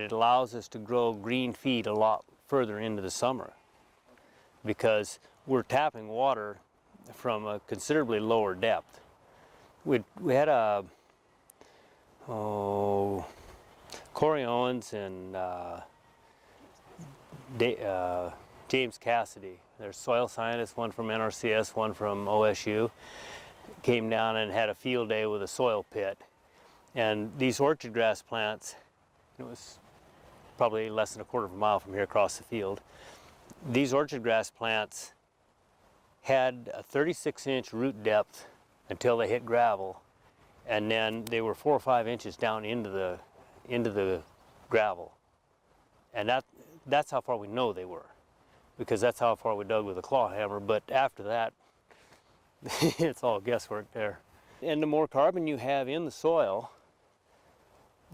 It allows us to grow green feed a lot further into the summer because we're tapping water from a considerably lower depth. We had a Corey Owens and James Cassidy, they're soil scientists, one from NRCS, one from OSU, came down and had a field day with a soil pit. And these orchard grass plants, it was probably less than a quarter of a mile from here across the field. These orchard grass plants had a 36-inch root depth until they hit gravel, and then they were 4 or 5 inches down into the gravel. And that's how far we know they were, because that's how far we dug with a claw hammer. But after that, it's all guesswork there. And the more carbon you have in the soil,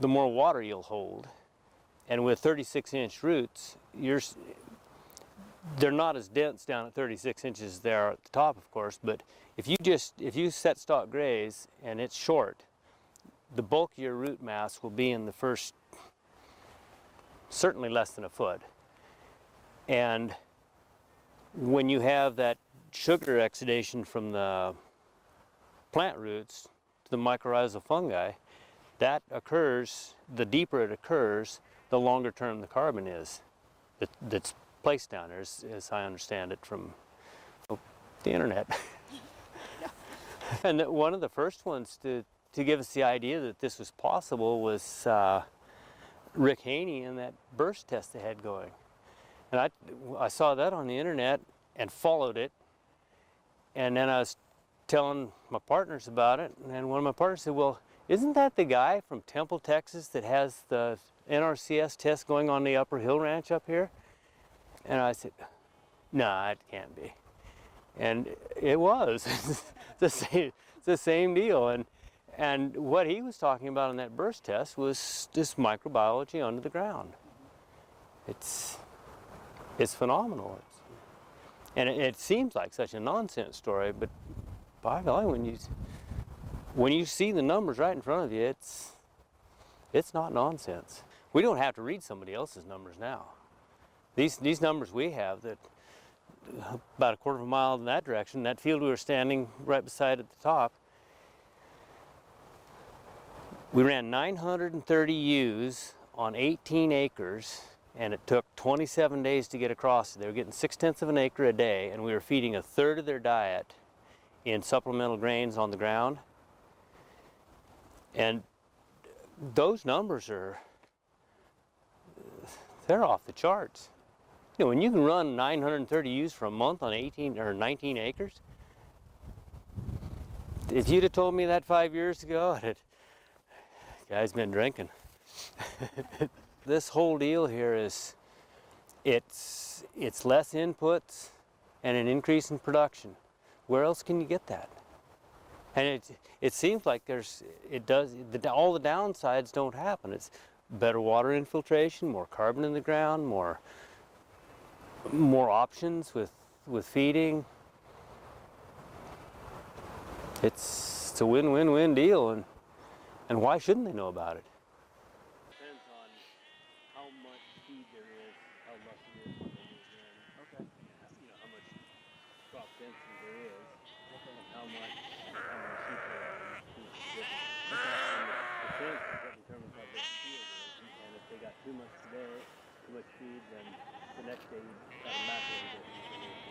the more water you'll hold. And with 36-inch roots, they're not as dense down at 36 inches as they are at the top, of course, but if you set stock graze and it's short, the bulk of your root mass will be in the first, certainly less than a foot. And when you have that sugar exudation from the plant roots to the mycorrhizal fungi, that occurs, the deeper it occurs, the longer term the carbon is that's placed down there, as I understand it from the internet. And one of the first ones to give us the idea that this was possible was Rick Haney and that burst test they had going. And I saw that on the internet and followed it, and then I was telling my partners about it, and one of my partners said, well, isn't that the guy from Temple, Texas that has the NRCS test going on the Upper Hill Ranch up here? And I said, no, it can't be. And it was. It's the same deal. And what he was talking about in that burst test was just microbiology under the ground. It's phenomenal. And it seems like such a nonsense story, but by golly, when you see the numbers right in front of you, it's not nonsense. We don't have to read somebody else's numbers now. These numbers we have, that about a quarter of a mile in that direction, that field we were standing right beside at the top, we ran 930 ewes on 18 acres, and it took 27 days to get across. They were getting 6/10 of an acre a day, and we were feeding a third of their diet in supplemental grains on the ground. And those numbers they're off the charts. You know, when you can run 930 ewes for a month on 18 or 19 acres, if you'd have told me that 5 years ago, guy's been drinking. This whole deal here is, it's less inputs and an increase in production. Where else can you get that? And it seems like all the downsides don't happen. It's better water infiltration, more carbon in the ground, more options with feeding. It's a win-win-win deal, and why shouldn't they know about it? Depends on how much feed there is, how much it is when they move in. Okay. You know, how much crop density there is, and how many sheep there are in each field. And the fence is what determines how big the field is, and if they got too much today, too much feed, then the next day you got to